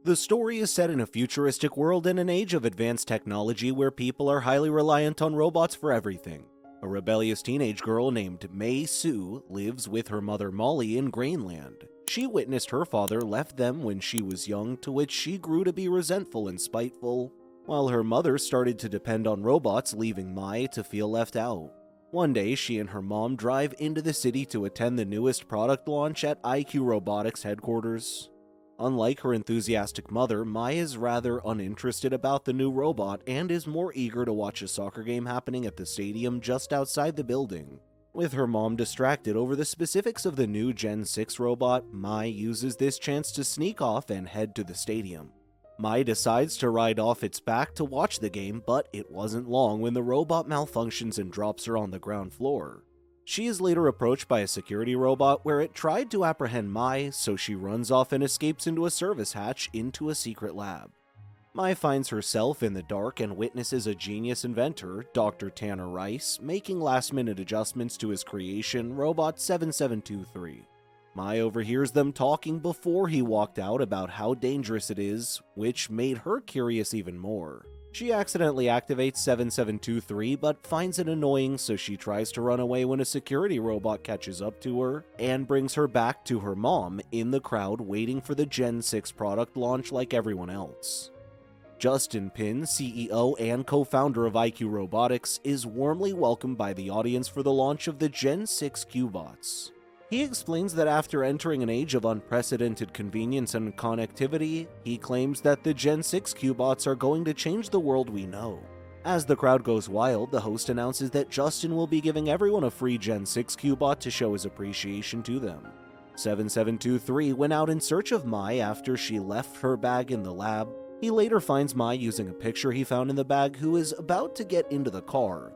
The story is set in a futuristic world in an age of advanced technology where people are highly reliant on robots for everything. A rebellious teenage girl named Mei Su lives with her mother Molly in Grainland. She witnessed her father left them when she was young, to which she grew to be resentful and spiteful, while her mother started to depend on robots, leaving Mai to feel left out. One day, she and her mom drive into the city to attend the newest product launch at IQ Robotics headquarters. Unlike her enthusiastic mother, Mai is rather uninterested about the new robot and is more eager to watch a soccer game happening at the stadium just outside the building. With her mom distracted over the specifics of the new Gen 6 robot, Mai uses this chance to sneak off and head to the stadium. Mai decides to ride off its back to watch the game, but it wasn't long when the robot malfunctions and drops her on the ground floor. She is later approached by a security robot where it tried to apprehend Mai, so she runs off and escapes into a service hatch into a secret lab. Mai finds herself in the dark and witnesses a genius inventor, Dr. Tanner Rice, making last-minute adjustments to his creation, Robot 7723. Mai overhears them talking before he walked out about how dangerous it is, which made her curious even more. She accidentally activates 7723 but finds it annoying, so she tries to run away when a security robot catches up to her and brings her back to her mom in the crowd waiting for the Gen 6 product launch like everyone else. Justin Pin, CEO and co-founder of IQ Robotics, is warmly welcomed by the audience for the launch of the Gen 6 Q-Bots. He explains that after entering an age of unprecedented convenience and connectivity, he claims that the Gen 6 Q-Bots are going to change the world we know. As the crowd goes wild, the host announces that Justin will be giving everyone a free Gen 6 Q-Bot to show his appreciation to them. 7723 went out in search of Mai after she left her bag in the lab. He later finds Mai using a picture he found in the bag, who is about to get into the car.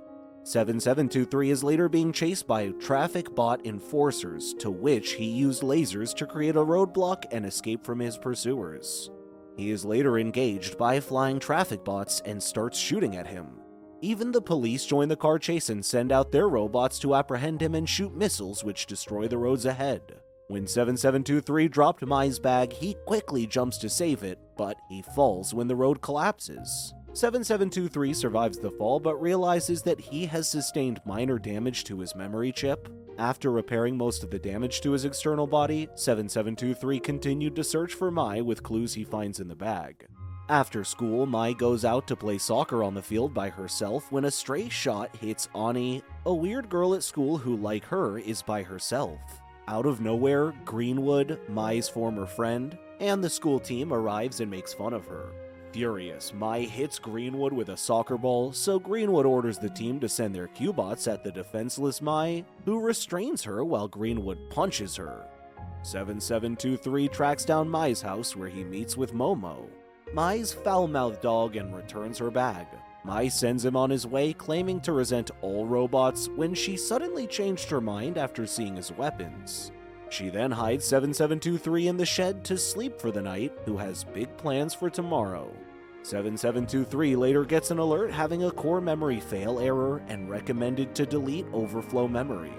7723 is later being chased by traffic bot enforcers, to which he used lasers to create a roadblock and escape from his pursuers. He is later engaged by flying traffic bots and starts shooting at him. Even the police join the car chase and send out their robots to apprehend him and shoot missiles which destroy the roads ahead. When 7723 dropped Mai's bag, he quickly jumps to save it, but he falls when the road collapses. 7723 survives the fall but realizes that he has sustained minor damage to his memory chip. After repairing most of the damage to his external body, 7723 continued to search for Mai with clues he finds in the bag. After school, Mai goes out to play soccer on the field by herself when a stray shot hits Ani, a weird girl at school who, like her, is by herself. Out of nowhere, Greenwood, Mai's former friend, and the school team arrives and makes fun of her. Furious, Mai hits Greenwood with a soccer ball, so Greenwood orders the team to send their Q-bots at the defenseless Mai, who restrains her while Greenwood punches her. 7723 tracks down Mai's house where he meets with Momo, Mai's foul-mouthed dog, and returns her bag. Mai sends him on his way, claiming to resent all robots, when she suddenly changed her mind after seeing his weapons. She then hides 7723 in the shed to sleep for the night, who has big plans for tomorrow. 7723 later gets an alert having a core memory fail error and recommended to delete overflow memory.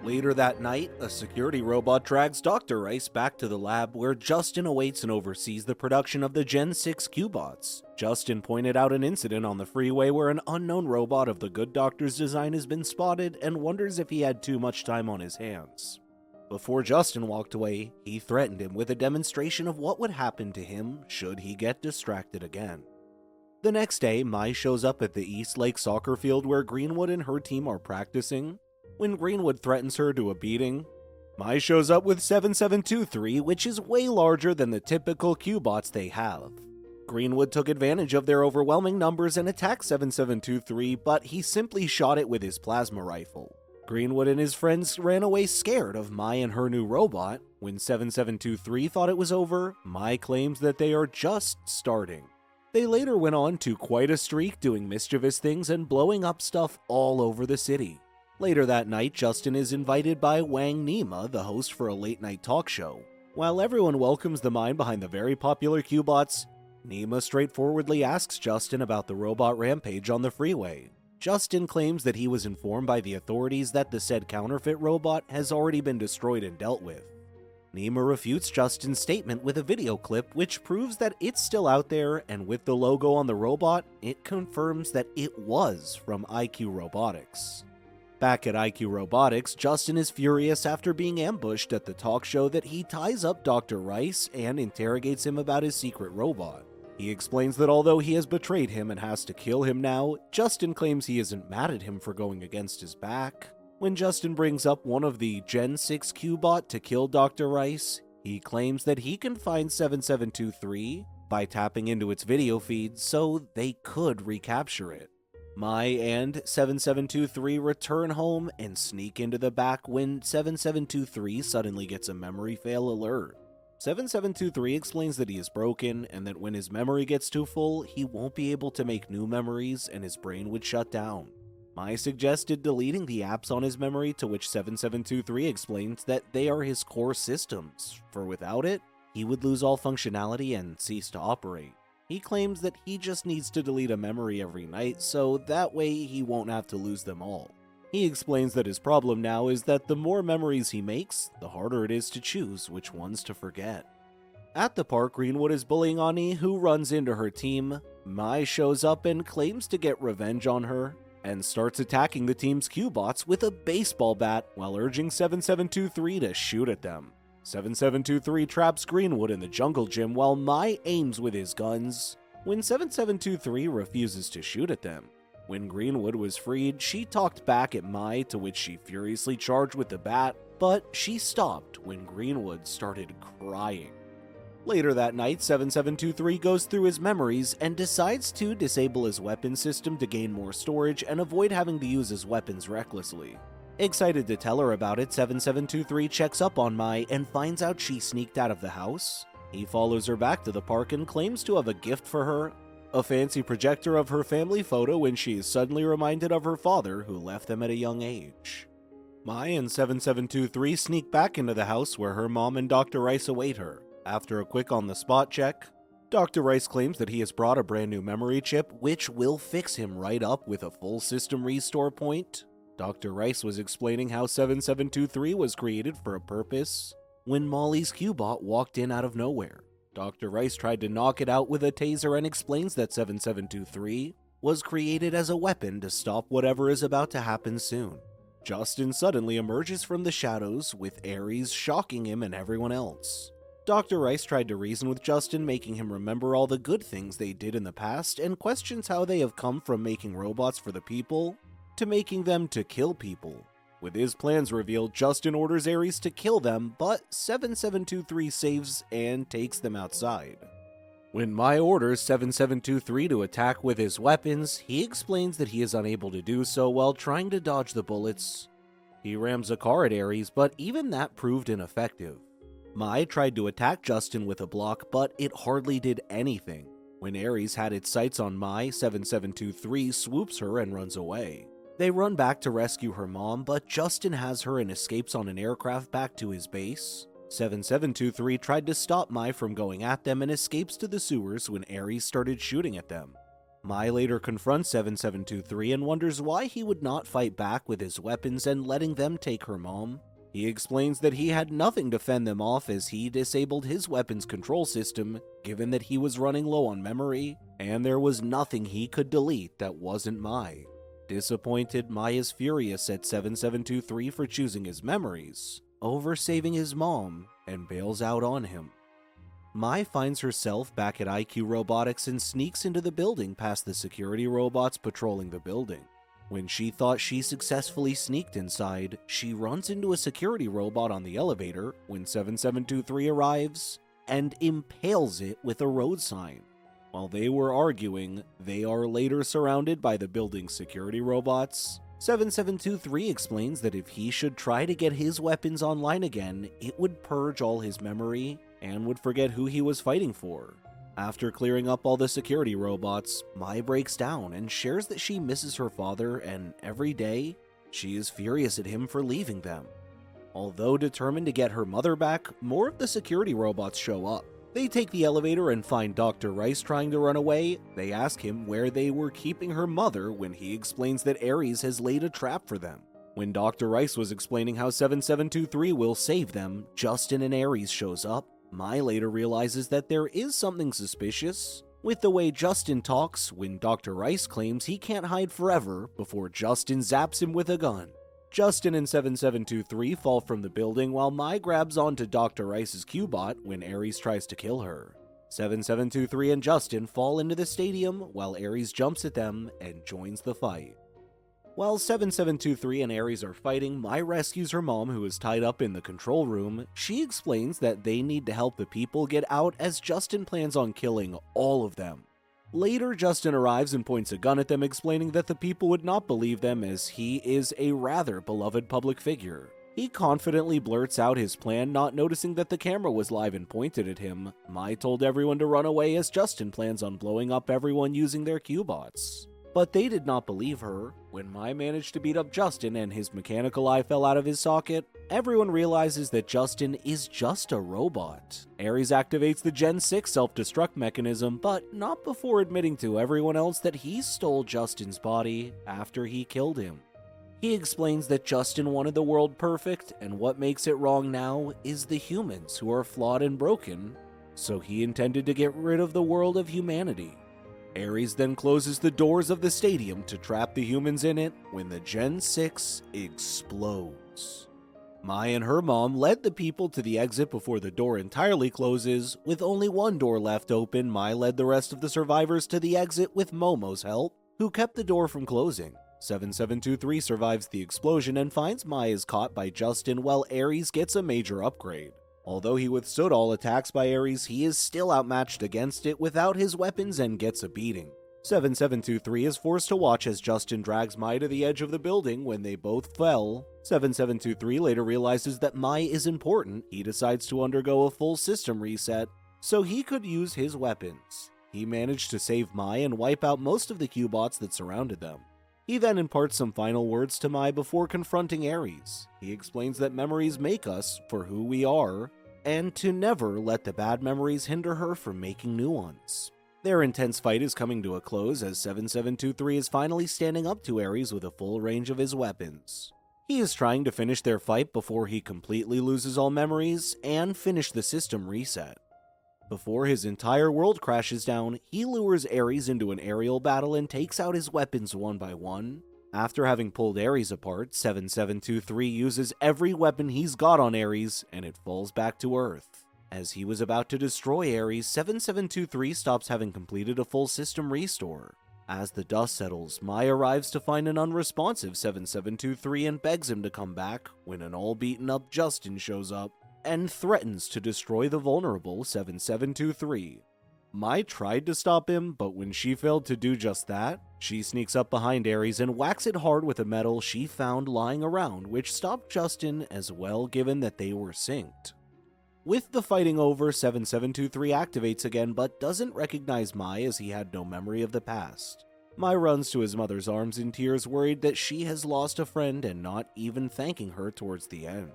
Later that night, a security robot drags Dr. Rice back to the lab where Justin awaits and oversees the production of the Gen 6 Q-Bots. Justin pointed out an incident on the freeway where an unknown robot of the Good Doctor's design has been spotted and wonders if he had too much time on his hands. Before Justin walked away, he threatened him with a demonstration of what would happen to him should he get distracted again. The next day, Mai shows up at the East Lake soccer field where Greenwood and her team are practicing. When Greenwood threatens her to a beating, Mai shows up with 7723, which is way larger than the typical Q-bots they have. Greenwood took advantage of their overwhelming numbers and attacked 7723, but he simply shot it with his plasma rifle. Greenwood and his friends ran away scared of Mai and her new robot. When 7723 thought it was over, Mai claims that they are just starting. They later went on to quite a streak, doing mischievous things and blowing up stuff all over the city. Later that night, Justin is invited by Wang Nima, the host for a late-night talk show. While everyone welcomes the mind behind the very popular Q-bots, Nima straightforwardly asks Justin about the robot rampage on the freeway. Justin claims that he was informed by the authorities that the said counterfeit robot has already been destroyed and dealt with. Nima refutes Justin's statement with a video clip which proves that it's still out there, and with the logo on the robot, it confirms that it was from IQ Robotics. Back at IQ Robotics, Justin is furious after being ambushed at the talk show that he ties up Dr. Rice and interrogates him about his secret robot. He explains that although he has betrayed him and has to kill him now, Justin claims he isn't mad at him for going against his back. When Justin brings up one of the Gen 6 Q-bot to kill Dr. Rice, he claims that he can find 7723 by tapping into its video feed so they could recapture it. Mai and 7723 return home and sneak into the back when 7723 suddenly gets a memory fail alert. 7723 explains that he is broken and that when his memory gets too full, he won't be able to make new memories and his brain would shut down. Mai suggested deleting the apps on his memory, to which 7723 explains that they are his core systems, for without it, he would lose all functionality and cease to operate. He claims that he just needs to delete a memory every night, so that way he won't have to lose them all. He explains that his problem now is that the more memories he makes, the harder it is to choose which ones to forget. At the park, Greenwood is bullying Ani, who runs into her team. Mai shows up and claims to get revenge on her, and starts attacking the team's Q-bots with a baseball bat while urging 7723 to shoot at them. 7723 traps Greenwood in the jungle gym while Mai aims with his guns, when 7723 refuses to shoot at them. When Greenwood was freed, she talked back at Mai, to which she furiously charged with the bat, but she stopped when Greenwood started crying. Later that night, 7723 goes through his memories and decides to disable his weapon system to gain more storage and avoid having to use his weapons recklessly. Excited to tell her about it, 7723 checks up on Mai and finds out she sneaked out of the house. He follows her back to the park and claims to have a gift for her, a fancy projector of her family photo, when she is suddenly reminded of her father who left them at a young age. Mai and 7723 sneak back into the house where her mom and Dr. Rice await her. After a quick on-the-spot check, Dr. Rice claims that he has brought a brand new memory chip, which will fix him right up with a full system restore point. Dr. Rice was explaining how 7723 was created for a purpose when Molly's Q-bot walked in out of nowhere. Dr. Rice tried to knock it out with a taser and explains that 7723 was created as a weapon to stop whatever is about to happen soon. Justin suddenly emerges from the shadows, with Ares shocking him and everyone else. Dr. Rice tried to reason with Justin, making him remember all the good things they did in the past, and questions how they have come from making robots for the people to making them to kill people. With his plans revealed, Justin orders Ares to kill them, but 7723 saves and takes them outside. When Mai orders 7723 to attack with his weapons, he explains that he is unable to do so while trying to dodge the bullets. He rams a car at Ares, but even that proved ineffective. Mai tried to attack Justin with a block, but it hardly did anything. When Ares had its sights on Mai, 7723 swoops her and runs away. They run back to rescue her mom, but Justin has her and escapes on an aircraft back to his base. 7723 tried to stop Mai from going at them and escapes to the sewers when Ares started shooting at them. Mai later confronts 7723 and wonders why he would not fight back with his weapons and letting them take her mom. He explains that he had nothing to fend them off as he disabled his weapons control system, given that he was running low on memory, and there was nothing he could delete that wasn't Mai. Disappointed, Mai is furious at 7723 for choosing his memories over saving his mom and bails out on him. Mai finds herself back at IQ Robotics and sneaks into the building past the security robots patrolling the building. When she thought she successfully sneaked inside, she runs into a security robot on the elevator when 7723 arrives and impales it with a road sign. While they were arguing, they are later surrounded by the building's security robots. 7723 explains that if he should try to get his weapons online again, it would purge all his memory and would forget who he was fighting for. After clearing up all the security robots, Mai breaks down and shares that she misses her father, and every day, she is furious at him for leaving them. Although determined to get her mother back, more of the security robots show up. They take the elevator and find Dr. Rice trying to run away. They ask him where they were keeping her mother when he explains that Ares has laid a trap for them. When Dr. Rice was explaining how 7723 will save them, Justin and Aries shows up. Mai later realizes that there is something suspicious with the way Justin talks when Dr. Rice claims he can't hide forever before Justin zaps him with a gun. Justin and 7723 fall from the building while Mai grabs onto Dr. Rice's Q-bot when Aries tries to kill her. 7723 and Justin fall into the stadium while Aries jumps at them and joins the fight. While 7723 and Aries are fighting, Mai rescues her mom who is tied up in the control room. She explains that they need to help the people get out as Justin plans on killing all of them. Later, Justin arrives and points a gun at them, explaining that the people would not believe them as he is a rather beloved public figure. He confidently blurts out his plan, not noticing that the camera was live and pointed at him. Mai told everyone to run away as Justin plans on blowing up everyone using their Q-bots. But they did not believe her. When Mai managed to beat up Justin and his mechanical eye fell out of his socket, everyone realizes that Justin is just a robot. Aries activates the Gen 6 self-destruct mechanism, but not before admitting to everyone else that he stole Justin's body after he killed him. He explains that Justin wanted the world perfect, and what makes it wrong now is the humans who are flawed and broken, so he intended to get rid of the world of humanity. Aries then closes the doors of the stadium to trap the humans in it when the Gen 6 explodes. Mai and her mom led the people to the exit before the door entirely closes. With only one door left open, Mai led the rest of the survivors to the exit with Momo's help, who kept the door from closing. 7723 survives the explosion and finds Mai is caught by Justin while Aries gets a major upgrade. Although he withstood all attacks by Aries, he is still outmatched against it without his weapons and gets a beating. 7723 is forced to watch as Justin drags Mai to the edge of the building when they both fell. 7723 later realizes that Mai is important. He decides to undergo a full system reset so he could use his weapons. He managed to save Mai and wipe out most of the Q-bots that surrounded them. He then imparts some final words to Mai before confronting Aries. He explains that memories make us for who we are, and to never let the bad memories hinder her from making new ones. Their intense fight is coming to a close as 7723 is finally standing up to Aries with a full range of his weapons. He is trying to finish their fight before he completely loses all memories and finish the system reset. Before his entire world crashes down, he lures Aries into an aerial battle and takes out his weapons one by one. After having pulled Aries apart, 7723 uses every weapon he's got on Aries and it falls back to Earth. As he was about to destroy Aries, 7723 stops having completed a full system restore. As the dust settles, Mai arrives to find an unresponsive 7723 and begs him to come back when an all beaten up Justin shows up and threatens to destroy the vulnerable 7723. Mai tried to stop him, but when she failed to do just that, she sneaks up behind Aries and whacks it hard with a medal she found lying around, which stopped Justin as well given that they were synced. With the fighting over, 7723 activates again but doesn't recognize Mai as he had no memory of the past. Mai runs to his mother's arms in tears, worried that she has lost a friend and not even thanking her towards the end.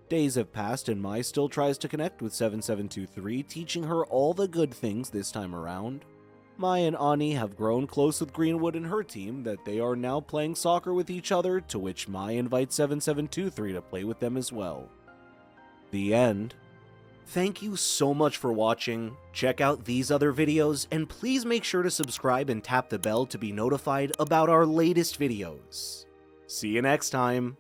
Days have passed and Mai still tries to connect with 7723, teaching her all the good things this time around. Mai and Ani have grown close with Greenwood and her team that they are now playing soccer with each other, to which Mai invites 7723 to play with them as well. The end. Thank you so much for watching. Check out these other videos and please make sure to subscribe and tap the bell to be notified about our latest videos. See you next time.